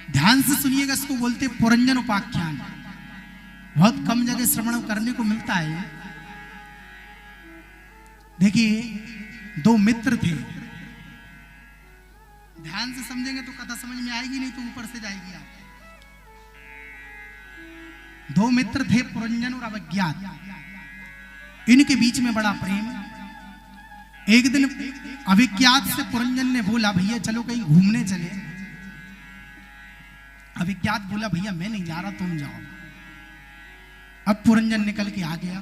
ध्यान से सुनिएगा, इसको बोलते पुरंजन उपाख्यान। बहुत कम जगह श्रवण करने को मिलता है। देखिए, दो मित्र थे। ध्यान से समझेंगे तो कथा समझ में आएगी, नहीं तो ऊपर से जाएगी आप। दो मित्र थे, पुरंजन और अविज्ञात। इनके बीच में बड़ा प्रेम। एक दिन अविज्ञात से पुरंजन ने बोला, भैया चलो कहीं घूमने चले। अविज्ञात बोला, भैया मैं नहीं जा रहा, तुम जाओ। अब पुरंजन निकल के आ गया।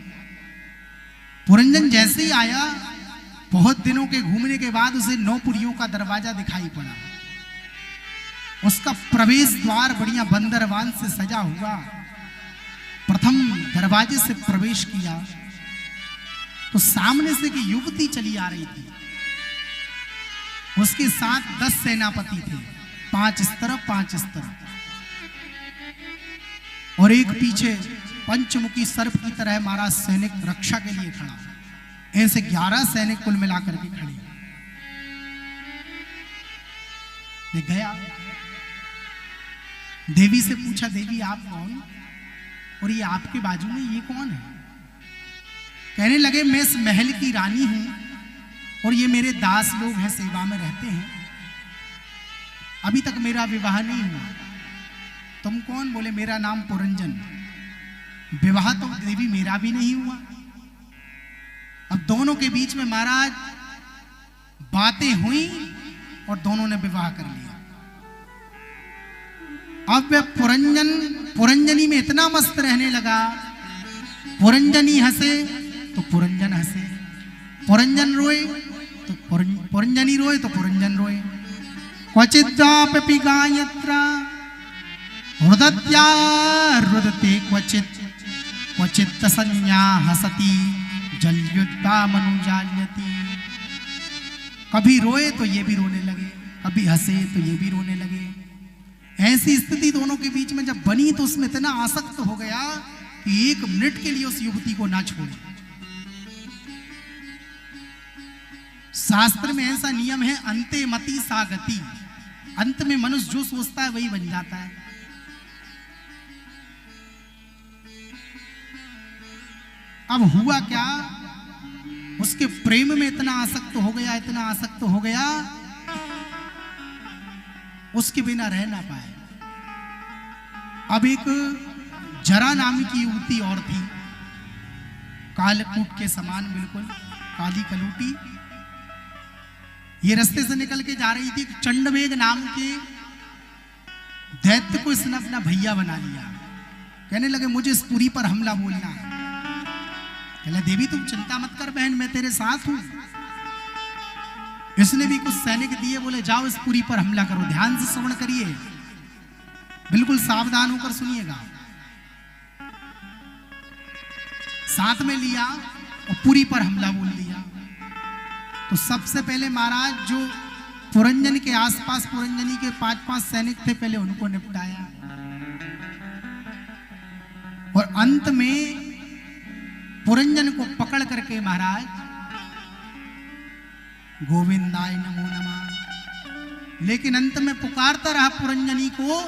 पुरंजन जैसे ही आया, बहुत दिनों के घूमने के बाद उसे नौपुरियों का दरवाजा दिखाई पड़ा। उसका प्रवेश द्वार बढ़िया बंदरवान से सजा हुआ। प्रथम दरवाजे से प्रवेश किया तो सामने से की युवती चली आ रही थी। उसके साथ 10 सेनापति थे, 5 इस तरफ 5 इस तरफ, और एक पीछे पंचमुखी सर्प की तरह महाराज सैनिक रक्षा के लिए खड़ा। ऐसे 11 सैनिक कुल मिलाकर के खड़े। गया, देवी से पूछा, देवी आप कौन, और ये आपके बाजू में ये कौन है? कहने लगे, मैं इस महल की रानी हूं और ये मेरे दास लोग हैं, सेवा में रहते हैं। अभी तक मेरा विवाह नहीं हुआ। तुम कौन? बोले, मेरा नाम पुरंजन। विवाह तो देवी मेरा भी नहीं हुआ। अब दोनों के बीच में महाराज बातें हुई और दोनों ने विवाह कर लिया। अब वह पुरंजनी में इतना मस्त रहने लगा। पुरंजनी हंसे तो पुरंजन हंसे, पुरंजन रोए तो पुरंजनी रोए तो पुरंजन रोए। क्वचिद्वापि गायत्रा रुदत्या रुदते क्वचित्, क्वचित् संज्ञा हसती जलयुद्धा मनुजान्यति। कभी रोए तो ये भी रोने लगे, कभी हंसे तो ये भी रोने लगे। ऐसी स्थिति दोनों के बीच में जब बनी तो उसमें इतना आसक्त हो गया कि 1 मिनट के लिए उस युवती को ना छोड़े। शास्त्र में ऐसा नियम है, अंते मति सा गति। अंत में मनुष्य जो सोचता है वही बन जाता है। अब हुआ क्या, उसके प्रेम में इतना आसक्त हो गया, इतना आसक्त हो गया, उसके बिना रह ना पाए। अब एक जरा नाम की युवती और थी, कालकूट के समान, बिल्कुल काली कलूटी। ये रास्ते से निकल के जा रही थी। चंडवेग नाम के दैत्य को इसने अपना भैया बना लिया। कहने लगे, मुझे इस पुरी पर हमला बोलना है। कहला, देवी तुम चिंता मत कर बहन, मैं तेरे साथ हूं। इसने भी कुछ सैनिक दिए, बोले जाओ इस पुरी पर हमला करो। ध्यान से श्रवण करिए, बिल्कुल सावधान होकर सुनिएगा। साथ में लिया और पुरी पर हमला बोल दिया। तो सबसे पहले महाराज जो पुरंजन के आसपास पुरंजनी के 5-5 सैनिक थे, पहले उनको निपटाया और अंत में पुरंजन को पकड़ करके महाराज गोविंदाय नमो नमः। लेकिन अंत में पुकारता रहा पुरंजनी को,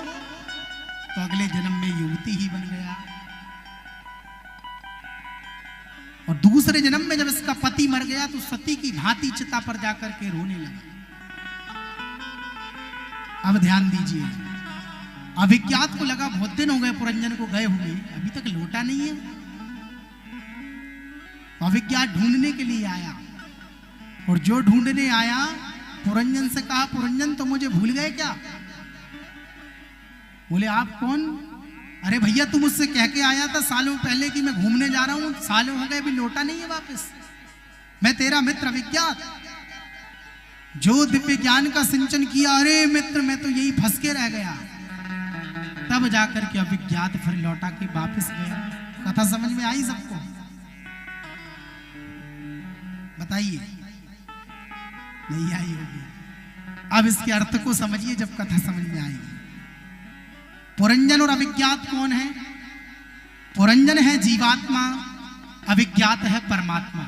तो अगले जन्म में युवती ही बन गया। और दूसरे जन्म में जब इसका पति मर गया तो सती की भांति चिता पर जाकर के रोने लगा। अब ध्यान दीजिए, अविज्ञात को लगा बहुत दिन हो गए पुरंजन को गए हुए, अभी तक लौटा नहीं है। अविज्ञात ढूंढने के लिए आया, और जो ढूंढने आया पुरंजन से कहा, पुरंजन तो मुझे भूल गए क्या? बोले, आप कौन? अरे भैया तुम मुझसे कह के आया था सालों पहले कि मैं घूमने जा रहा हूं, सालों हो गए अभी लौटा नहीं है वापस। मैं तेरा मित्र अविज्ञात, जो दिव्य ज्ञान का सिंचन किया। अरे मित्र, मैं तो यही फंस के रह गया। तब जाकर के अविज्ञात फिर लौटा के वापस गया। कथा समझ में आई सबको? बताइए, नहीं आई होगी। अब इसके अर्थ को समझिए जब कथा समझ में आएगी। पुरंजन और अविज्ञात कौन है? पुरंजन है जीवात्मा, अविज्ञात है परमात्मा।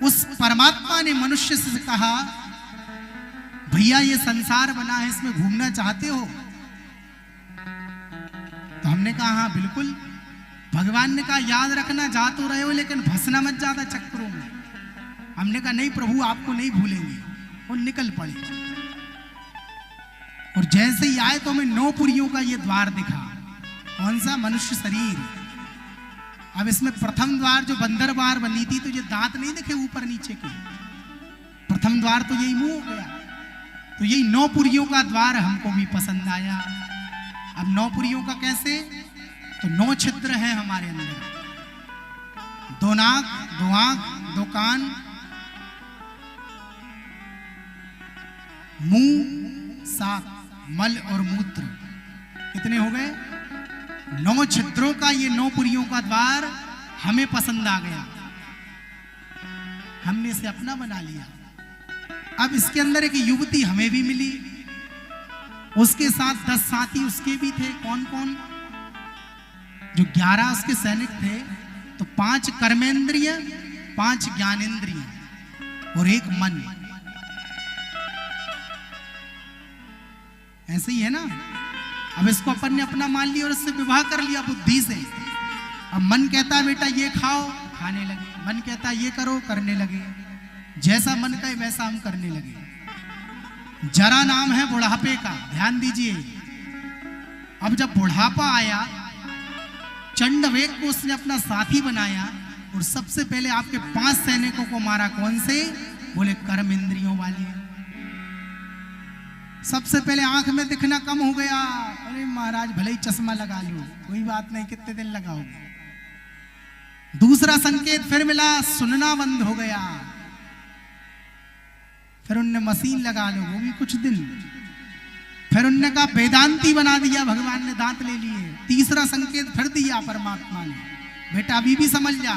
उस परमात्मा ने मनुष्य से कहा, भैया ये संसार बना है, इसमें घूमना चाहते हो? तो हमने कहा हाँ बिल्कुल। भगवान ने कहा याद रखना, जा तो रहे हो लेकिन फंसना मत ज्यादा चक्करों में। हमने कहा नहीं प्रभु आपको नहीं भूलेंगे। और निकल पड़े। और जैसे ही आए तो हमें 9 पुरियों का ये द्वार दिखा। कौन सा? मनुष्य शरीर। अब इसमें प्रथम द्वार जो बंदर द्वार बनी थी, तो ये दांत नहीं दिखे ऊपर नीचे के, प्रथम द्वार तो यही मुंह हो गया। तो यही 9 पुरियों का द्वार हमको भी पसंद आया। अब 9 पुरियों का कैसे? तो 9 छिद्र हैं हमारे अंदर, 2 नाक, 2 आंख, 2 कान, मुंह, 7 मल और मूत्र। कितने हो गए? 9 छिद्रों का ये 9 पुरियों का द्वार हमें पसंद आ गया। हमने इसे अपना बना लिया। अब इसके अंदर एक युवती हमें भी मिली, उसके साथ 10 साथी उसके भी थे। कौन कौन? जो 11 उसके सैनिक थे। तो 5 कर्मेंद्रिय, 5 ज्ञानेंद्रिय और 1 मन। ऐसे ही है ना। अब इसको अपन ने अपना मान लिया और इससे विवाह कर लिया बुद्धि से। अब मन कहता है बेटा ये खाओ, खाने लगे। मन कहता है ये करो, करने लगे। जैसा मन कहे वैसा हम करने लगे। जरा नाम है बुढ़ापे का, ध्यान दीजिए। अब जब बुढ़ापा आया, चंडवेग को उसने अपना साथी बनाया और सबसे पहले आपके 5 सैनिकों को मारा। कौन से? बोले कर्म इंद्रियों वाले। सबसे पहले आंख में दिखना कम हो गया। अरे महाराज भले ही चश्मा लगा लो, कोई बात नहीं, कितने दिन लगाओगे। दूसरा संकेत फिर मिला, सुनना बंद हो गया। फिर उनने मशीन लगा लो, वो भी कुछ दिन। फिर उनने कहा वेदांती बना दिया, भगवान ने दांत ले लिए। तीसरा संकेत फिर दिया परमात्मा ने, बेटा अभी भी समझ जा।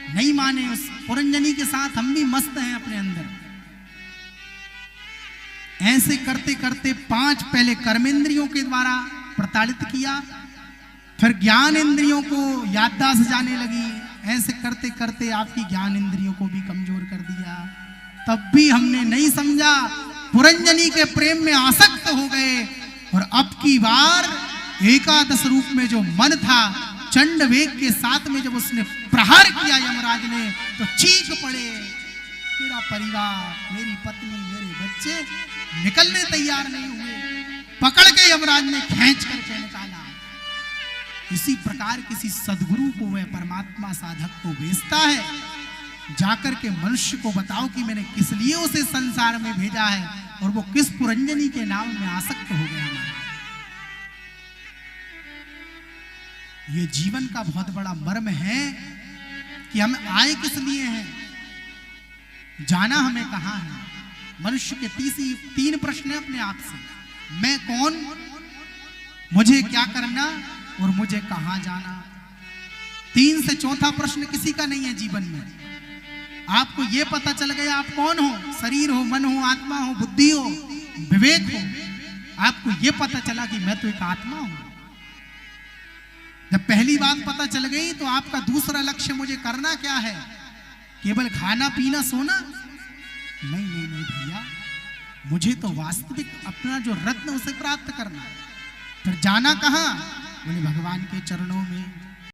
नहीं माने। उस पुरंजनी के साथ हम भी मस्त हैं अपने अंदर। ऐसे करते करते 5 पहले कर्मेंद्रियों के द्वारा प्रताड़ित किया, फिर ज्ञान इंद्रियों को याददाश्त जाने लगी। ऐसे करते करते आपकी ज्ञान इंद्रियों को भी कमजोर कर दिया। तब भी हमने नहीं समझा, पुरंजनी के प्रेम में आसक्त हो गए। और अब की बार एकादश रूप में जो मन था, चंडवेग के साथ में जब उसने प्रहार किया यमराज ने, तो चीख पड़े। मेरा परिवार, मेरी पत्नी, मेरे बच्चे निकलने तैयार नहीं हुए। पकड़ के यमराज ने खींच करके निकाला। इसी प्रकार किसी सदगुरु को वह परमात्मा साधक को भेजता है, जाकर के मनुष्य को बताओ कि मैंने किस लिए उसे संसार में भेजा है और वो किस पुरंजनी के नाम में आसक्त हो गया। ये जीवन का बहुत बड़ा मर्म है कि हम आए किस लिए हैं, जाना हमें कहां है। मनुष्य के 3 प्रश्न है अपने आप से, मैं कौन, मुझे क्या करना और मुझे कहां जाना। 3 से चौथा प्रश्न किसी का नहीं है जीवन में। आपको यह पता चल गया आप कौन हो, शरीर हो, मन हो, आत्मा हो, बुद्धि हो, विवेक हो। आपको यह पता चला कि मैं तो एक आत्मा हूं। जब पहली बात पता चल गई तो आपका दूसरा लक्ष्य मुझे करना क्या है, केवल खाना पीना सोना? नहीं नहीं नहीं भैया, मुझे तो वास्तविक अपना जो रत्न उसे प्राप्त करना है। फिर जाना कहां? बोले भगवान के चरणों में।